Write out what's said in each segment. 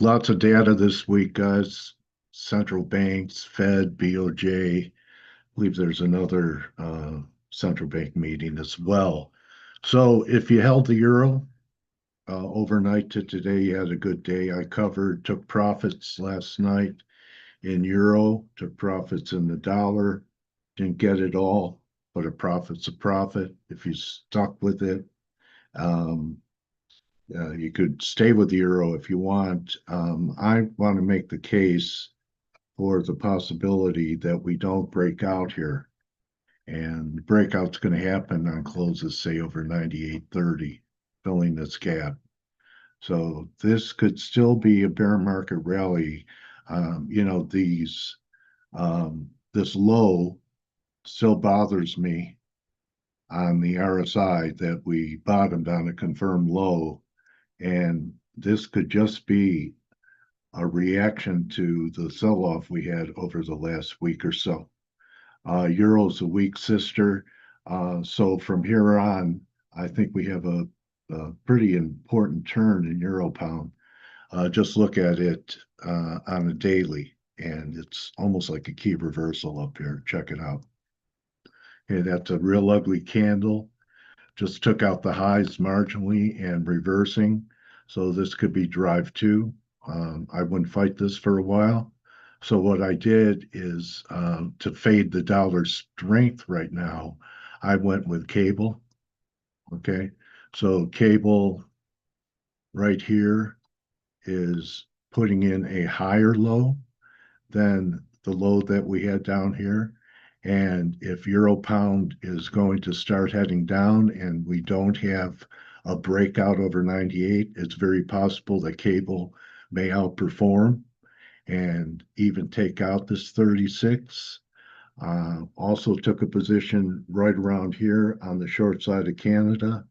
Lots of data this week, guys. Central banks, Fed, BOJ. I believe there's another central bank meeting as well. So if you held the euro overnight to today, you had a good day. I took profits last night in euro, took profits in the dollar. Didn't get it all, but a profit's a profit if you stuck with it. Um, you could stay with the euro if you want. I want to make the case for the possibility that we don't break out here. And the breakout's going to happen on closes, say, over 98.30, filling this gap. So this could still be a bear market rally. This low still bothers me on the RSI that we bottomed on a confirmed low. And this could just be a reaction to the sell-off we had over the last week or so. Euro's a weak sister. So from here on, I think we have a pretty important turn in euro pound. Just look at it on a daily, and it's almost like a key reversal up here. Check it out. Okay, that's a real ugly candle. Just took out the highs marginally and reversing. So this could be drive two. I wouldn't fight this for a while. So what I did is to fade the dollar strength right now, I went with cable. Okay. So cable right here is putting in a higher low than the low that we had down here. And if euro pound is going to start heading down and we don't have a breakout over 98, it's very possible that cable may outperform and even take out this 36. Also took a position right around here on the short side of Canada,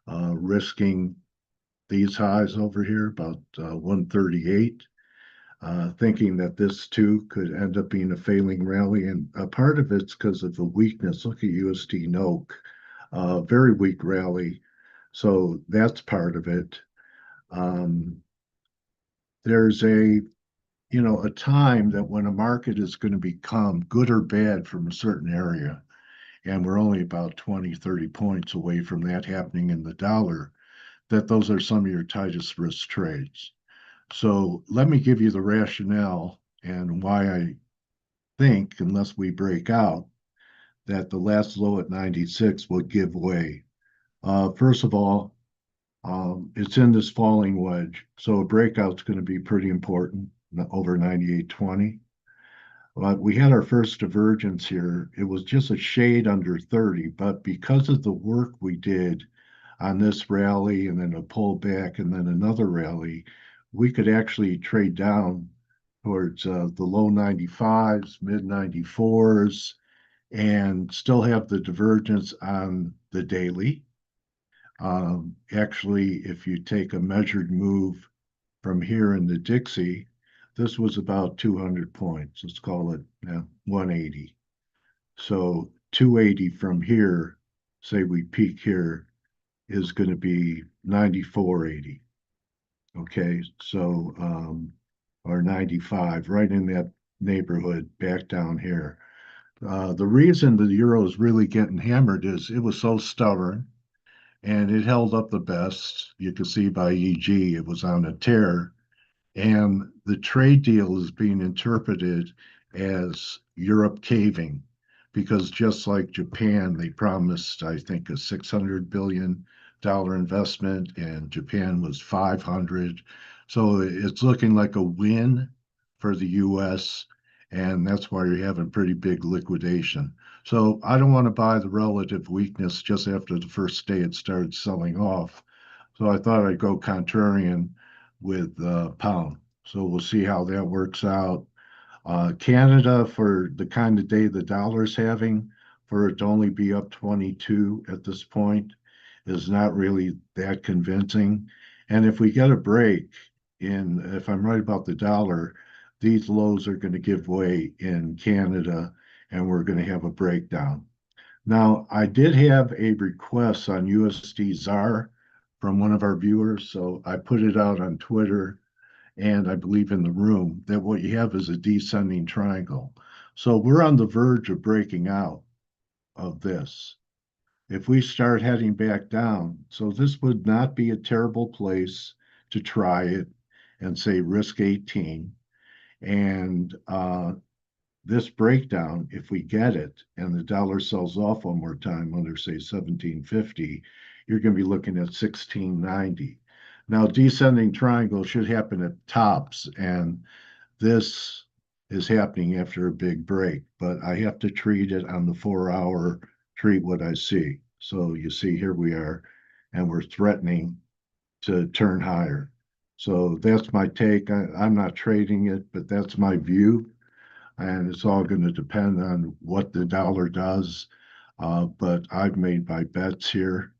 risking these highs over here, about 138. Thinking that this too could end up being a failing rally. And a part of it's because of the weakness. Look at USD NOK, very weak rally. So that's part of it. Um, there's a time that when a market is going to become good or bad from a certain area, and we're only about 20, 30 points away from that happening in the dollar, that those are some of your tightest risk trades. So let me give you the rationale and why I think, unless we break out, that the last low at 96 will give way. First of all, it's in this falling wedge, so a breakout's going to be pretty important over 98.20. But we had our first divergence here. It was just a shade under 30, but because of the work we did on this rally and then a pullback and then another rally, we could actually trade down towards the low 95s, mid 94s, and still have the divergence on the daily. Actually, if you take a measured move from here in the Dixie, this was about 200 points. Let's call it 180. So 280 from here, say we peak here, is going to be 94.80. Okay, so or 95, right in that neighborhood, back down here. The reason the euro is really getting hammered is it was so stubborn and it held up the best. You can see by EG, it was on a tear. And the trade deal is being interpreted as Europe caving because just like Japan, they promised, I think, a $600 billion investment, and Japan was 500. So it's looking like a win for the US, and that's why you're having pretty big liquidation. So I don't want to buy the relative weakness just after the first day it started selling off. So I thought I'd go contrarian with pound. So we'll see how that works out. Canada, for the kind of day the dollar's having, for it to only be up 22 at this point, is not really that convincing. And if we get a break if I'm right about the dollar, these lows are going to give way in Canada and we're going to have a breakdown. Now, I did have a request on USD ZAR from one of our viewers, so I put it out on Twitter and I believe in the room, that what you have is a descending triangle. So we're on the verge of breaking out of this. If we start heading back down, so this would not be a terrible place to try it and say risk 18. And this breakdown, if we get it and the dollar sells off one more time under, say, 1750, you're going to be looking at 1690. Now, descending triangle should happen at tops, and this is happening after a big break, but I have to treat it on the 4 hour, treat what I see. So you see, here we are, and we're threatening to turn higher. So that's my take. I'm not trading it, but that's my view. And it's all going to depend on what the dollar does. But I've made my bets here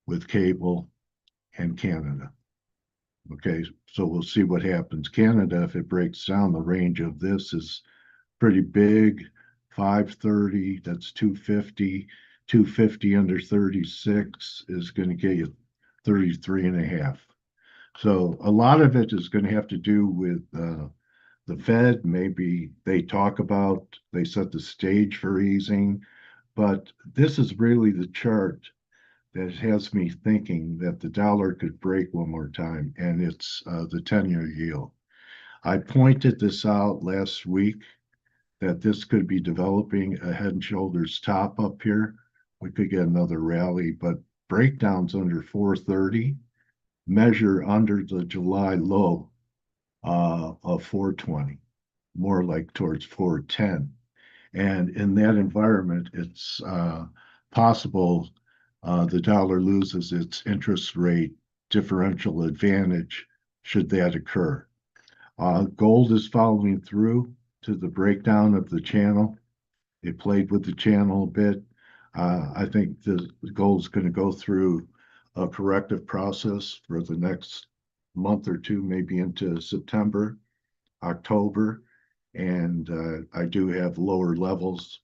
with cable and Canada. Okay, so we'll see what happens. Canada, if it breaks down, the range of this is pretty big. 530, that's 250. 250 under 36 is going to get you 33 and a half. So a lot of it is going to have to do with the Fed. Maybe they talk about, they set the stage for easing, but this is really the chart that has me thinking that the dollar could break one more time, and it's the 10-year yield. I pointed this out last week that this could be developing a head and shoulders top up here. We could get another rally, but breakdowns under 430 measure under the July low of 420, more like towards 410. And in that environment, it's possible the dollar loses its interest rate differential advantage should that occur. Gold is following through to the breakdown of the channel. It played with the channel a bit. I think the gold is going to go through a corrective process for the next month or two, maybe into September, October. And I do have lower levels.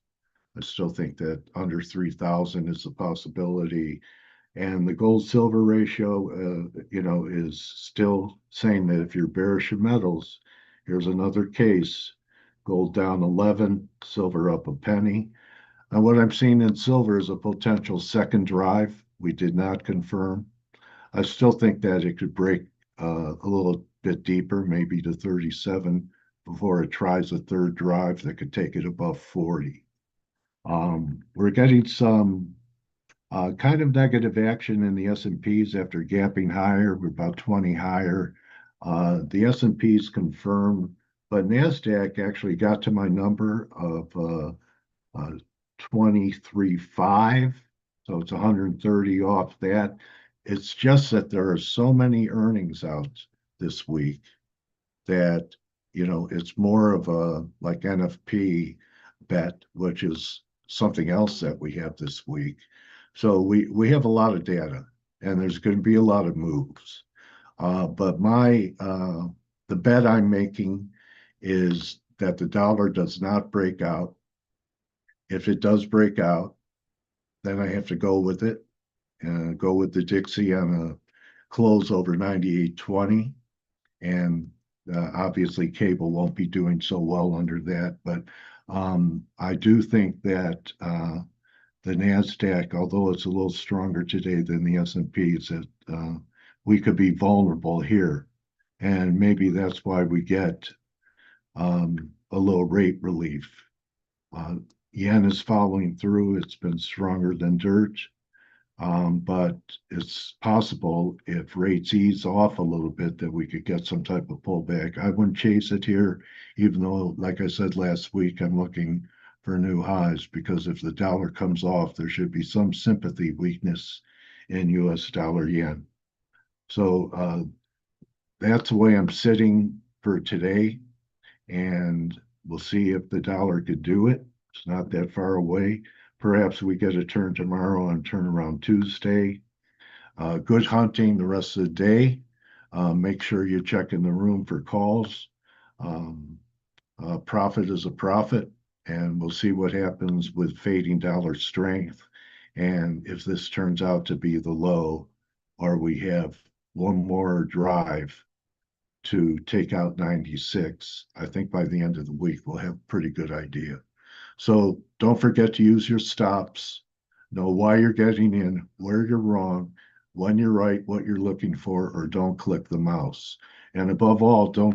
I still think that under 3,000 is a possibility. And the gold silver ratio, is still saying that if you're bearish in metals, here's another case: gold down 11, silver up a penny. And what I'm seeing in silver is a potential second drive. We did not confirm. I still think that it could break a little bit deeper, maybe to 37, before it tries a third drive that could take it above 40. We're getting some kind of negative action in the S&Ps after gapping higher. We're about 20 higher. The S&Ps confirmed, but NASDAQ actually got to my number of 23.5. So it's 130 off that. It's just that there are so many earnings out this week that, it's more of a like NFP bet, which is something else that we have this week. So we have a lot of data, and there's going to be a lot of moves. But the bet I'm making is that the dollar does not break out. If it does break out, then I have to go with it and go with the Dixie on a close over 98.20. And obviously, cable won't be doing so well under that. But I do think that the NASDAQ, although it's a little stronger today than the S&Ps, that we could be vulnerable here. And maybe that's why we get a little rate relief. Yen is following through. It's been stronger than dirt. But it's possible if rates ease off a little bit that we could get some type of pullback. I wouldn't chase it here, even though, like I said last week, I'm looking for new highs, because if the dollar comes off, there should be some sympathy weakness in US dollar yen. So that's the way I'm sitting for today, and we'll see if the dollar could do it. It's not that far away. Perhaps we get a turn tomorrow and turn around Tuesday. Good hunting the rest of the day. Make sure you check in the room for calls. Profit is a profit, and we'll see what happens with fading dollar strength. And if this turns out to be the low, or we have one more drive to take out 96. I think by the end of the week, we'll have a pretty good idea. So don't forget to use your stops, know why you're getting in, where you're wrong, when you're right, what you're looking for, or don't click the mouse. And above all, don't just